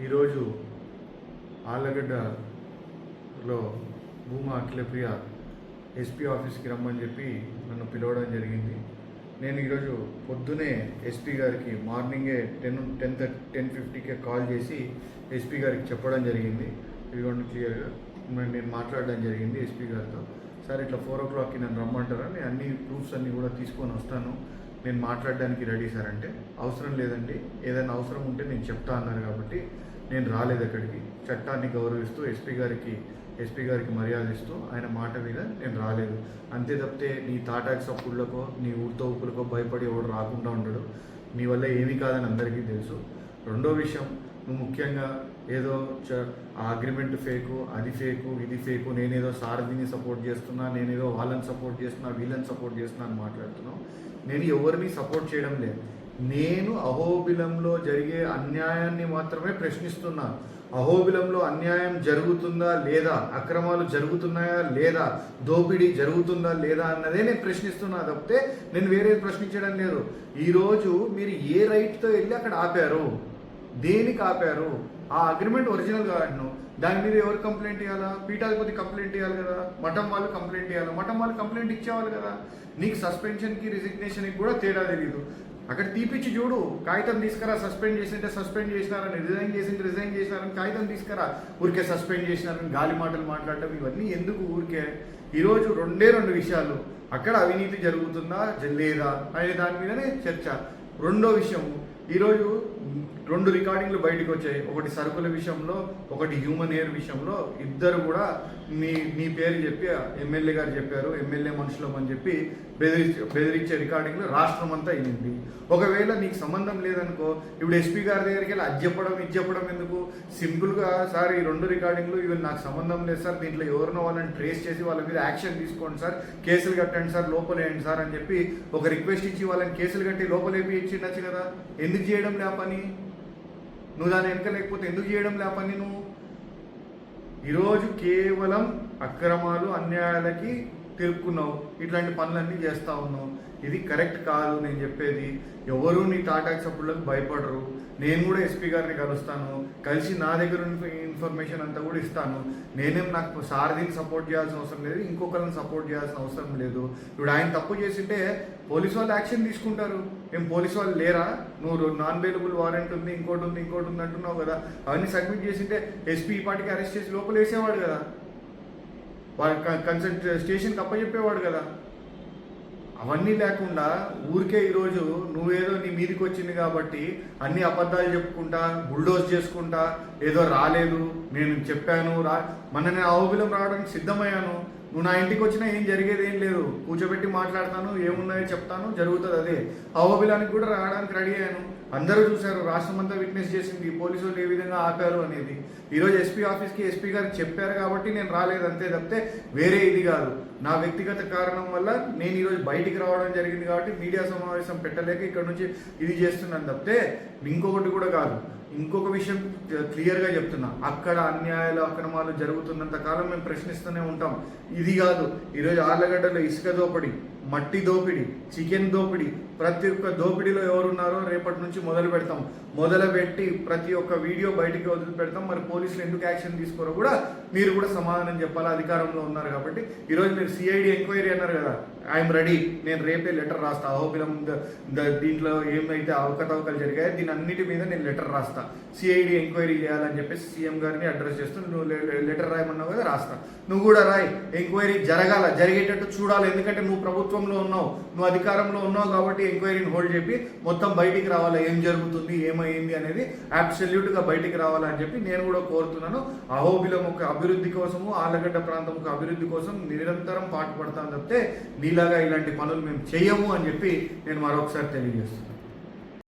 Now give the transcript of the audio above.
ఈరోజు ఆళ్ళగడ్డలో భూమా అఖిలప్రియ ఎస్పీ ఆఫీస్కి రమ్మని చెప్పి నన్ను పిలవడం జరిగింది. నేను ఈరోజు పొద్దునే ఎస్పీ గారికి మార్నింగే 10:50కే కాల్ చేసి ఎస్పీ గారికి చెప్పడం జరిగింది. ఇదిగోండి క్లియర్గా నేను మాట్లాడడం జరిగింది ఎస్పీ గారితో. సార్ ఇట్లా 4 o'clockకి నన్ను రమ్మంటారా, నేను అన్ని ప్రూఫ్స్ అన్నీ కూడా తీసుకొని వస్తాను, నేను మాట్లాడడానికి రెడీ సార్ అంటే, అవసరం లేదండి, ఏదైనా అవసరం ఉంటే నేను చెప్తా అన్నారు కాబట్టి నేను రాలేదు అక్కడికి. చట్టాన్ని గౌరవిస్తూ ఎస్పీ గారికి మర్యాద ఇస్తూ ఆయన మాట మీద నేను రాలేదు. అంతే తప్పితే నీ తాటాకి సప్పుళ్ళకో నీ ఊరితో ఉప్పులకో భయపడి ఎవడు రాకుండా ఉండడు. నీ వల్ల ఏమీ కాదని అందరికీ తెలుసు. రెండో విషయం, నువ్వు ముఖ్యంగా ఏదో ఆ అగ్రిమెంట్ ఫేకు, అది ఫేకు, ఇది ఫేకు, నేనేదో సారథిని సపోర్ట్ చేస్తున్నా, నేనేదో వాళ్ళని సపోర్ట్ చేస్తున్నా, వీళ్ళని సపోర్ట్ చేస్తున్నా అని మాట్లాడుతున్నావు. నేను ఎవరిని సపోర్ట్ చేయడం లేదు. నేను అహోబిలంలో జరిగే అన్యాయాన్ని మాత్రమే ప్రశ్నిస్తున్నా. అహోబిలంలో అన్యాయం జరుగుతుందా లేదా, అక్రమాలు జరుగుతున్నాయా లేదా, దోపిడీ జరుగుతుందా లేదా అన్నదే నేను ప్రశ్నిస్తున్నా తప్పితే నేను వేరేది ప్రశ్నించడం లేదు. ఈరోజు మీరు ఏ రైట్తో వెళ్ళి అక్కడ ఆపారు, దేనికి ఆపారు? ఆ అగ్రిమెంట్ ఒరిజినల్ కాదు. దాని మీద ఎవరు కంప్లైంట్ ఇవ్వాలా? పీఠాధిపతి కంప్లైంట్ ఇవ్వాలి కదా, మఠం వాళ్ళు కంప్లైంట్ ఇవ్వాలి, మఠం వాళ్ళు కంప్లైంట్ ఇచ్చేవాళ్ళు కదా. నీకు సస్పెన్షన్కి రిజిగ్నేషన్కి కూడా తేడా తెలియదు. అక్కడ తీపిచ్చి చూడు, కాగితం తీసుకురా, సస్పెండ్ చేసింటే సస్పెండ్ చేసినారని, రిజైన్ చేసింటే రిజైన్ చేసినారని కాగితం తీసుకురా. ఊరికే సస్పెండ్ చేసినారని గాలి మాటలు మాట్లాడటం ఇవన్నీ ఎందుకు ఊరికే? ఈరోజు రెండు విషయాలు, అక్కడ అవినీతి జరుగుతుందా లేదా అనే దాని మీదనే చర్చ. రెండో విషయం, ఈరోజు 2 రికార్డింగ్లు బయటకు వచ్చాయి. ఒకటి సరుకుల విషయంలో, ఒకటి హ్యూమన్ ఎయిర్ విషయంలో. ఇద్దరు కూడా మీ పేరు చెప్పి ఎమ్మెల్యే గారు చెప్పారు, ఎమ్మెల్యే మనుషులం అని చెప్పి బెదిరించే రికార్డింగ్లు రాష్ట్రం అంతా అయింది. ఒకవేళ నీకు సంబంధం లేదనుకో, ఇప్పుడు ఎస్పీ గారి దగ్గరికి వెళ్ళి అది చెప్పడం ఎందుకు? సింపుల్గా సార్ ఈ 2 రికార్డింగ్లు ఇవి నాకు సంబంధం లేదు సార్, దీంట్లో ఎవరినో వాళ్ళని ట్రేస్ చేసి వాళ్ళ మీద యాక్షన్ తీసుకోండి సార్, కేసులు కట్టండి సార్, లోపలేయండి సార్ అని చెప్పి ఒక రిక్వెస్ట్ ఇచ్చి వాళ్ళని కేసులు కట్టి లోపలేపి ఇచ్చిండొచ్చు కదా. ఎందుకు చేయడం లే పని? నువ్వు దాని వెనక లేకపోతే ఎందుకు చేయడం లే పని? నువ్వు ఈరోజు కేవలం అక్రమాలు అన్యాయాలకి తిరుక్కున్నావు, ఇట్లాంటి పనులన్నీ చేస్తూ ఉన్నావు. ఇది కరెక్ట్ కాదు. నేను చెప్పేది, ఎవరు నీ టాటాక్స్ అప్పుడులకు భయపడరు. నేను కూడా ఎస్పీ గారిని కలుస్తాను, కలిసి నా దగ్గర ఇన్ఫర్మేషన్ అంతా కూడా ఇస్తాను. నాకు సారథిని సపోర్ట్ చేయాల్సిన అవసరం లేదు, ఇంకొకరిని సపోర్ట్ చేయాల్సిన అవసరం లేదు. ఇప్పుడు ఆయన తప్పు చేసింటే పోలీసు వాళ్ళు యాక్షన్ తీసుకుంటారు. ఏం పోలీసు వాళ్ళు లేరా? నువ్వు నాన్ బెయిలబుల్ వారెంట్ ఉంది, ఇంకోటి ఉంది అంటున్నావు కదా. అవన్నీ సబ్మిట్ చేసింటే ఎస్పీ ఈ పార్టీకి అరెస్ట్ చేసి లోపల వేసేవాడు కదా, వాడి కన్సల్ట్ స్టేషన్కి అప్పచెప్పేవాడు కదా. అవన్నీ లేకుండా ఊరికే ఈరోజు నువ్వేదో నీ మీదికి వచ్చింది కాబట్టి అన్ని అబద్ధాలు చెప్పుకుంటా, బుల్డోజ్ చేసుకుంటా, ఏదో రాలేదు, నేను చెప్పాను నేను అహోబిలం రావడానికి సిద్ధమయ్యాను. నువ్వు నా ఇంటికి వచ్చినా ఏం జరిగేది ఏం లేదు, కూర్చోబెట్టి మాట్లాడతాను, ఏమున్నాయో చెప్తాను, జరుగుతుంది అదే. అహోబిలానికి కూడా రావడానికి రెడీ అయ్యాను. అందరూ చూశారు, రాష్ట్రం అంతా విట్నెస్ చేసింది పోలీసు వాళ్ళు ఏ విధంగా ఆపారు అనేది. ఈరోజు ఎస్పీ ఆఫీస్కి ఎస్పీ గారికి చెప్పారు కాబట్టి నేను రాలేదు, అంతే తప్పితే వేరే ఇది కాదు. నా వ్యక్తిగత కారణం వల్ల నేను ఈరోజు బయటికి రావడం జరిగింది కాబట్టి మీడియా సమావేశం పెట్టలేక ఇక్కడ నుంచి ఇది చేస్తున్నాను తప్పితే ఇంకొకటి కూడా కాదు. ఇంకొక విషయం క్లియర్గా చెప్తున్నా, అక్కడ అన్యాయాలు అక్రమాలు జరుగుతున్నంత కాలం మేము ప్రశ్నిస్తూనే ఉంటాం. ఇది కాదు, ఈరోజు ఆళ్ళగడ్డలో ఇసుక దోపిడీ, మట్టి దోపిడీ, చికెన్ దోపిడీ, ప్రతి ఒక్క దోపిడీలో ఎవరున్నారో రేపటి నుంచి మొదలుపెట్టి ప్రతి ఒక్క వీడియో బయటికి వదిలిపెడతాం. మరి పోలీసులు ఎందుకు యాక్షన్ తీసుకోరో కూడా మీరు కూడా సమాధానం చెప్పాలి, అధికారంలో ఉన్నారు కాబట్టి. ఈరోజు మీరు సిఐడి ఎంక్వైరీ అన్నారు కదా, ఐఎమ్ రెడీ. నేను రేపే లెటర్ రాస్తా. అహోబిలం దీంట్లో ఏమైతే అవకతవకలు జరిగాయో దీని అన్నిటి మీద నేను లెటర్ రాస్తా. సిఐడి ఎంక్వైరీ చేయాలని చెప్పేసి సీఎం గారిని అడ్రస్ చేస్తూ నువ్వు లెటర్ రాయమన్నావు కదా, రాస్తా. నువ్వు కూడా రాయి, ఎంక్వైరీ జరిగేటట్టు చూడాలి. ఎందుకంటే నువ్వు ప్రభుత్వంలో ఉన్నావు, నువ్వు అధికారంలో ఉన్నావు కాబట్టి ఎంక్వైరీని హోల్డ్ చెప్పి మొత్తం బయటికి రావాలి, ఏం జరుగుతుంది, ఏమైంది అనేది అబ్సల్యూట్గా బయటికి రావాలని చెప్పి నేను కూడా కోరుతున్నాను. అహోబిలం ఒక అభివృద్ధి కోసము, ఆళ్ళగడ్డ ప్రాంతం ఒక అభివృద్ధి కోసం నిరంతరం పాటుపడతాను తప్పితే నీలాగా ఇలాంటి పనులు మేము చేయము అని చెప్పి నేను మరొకసారి తెలియజేస్తున్నాను.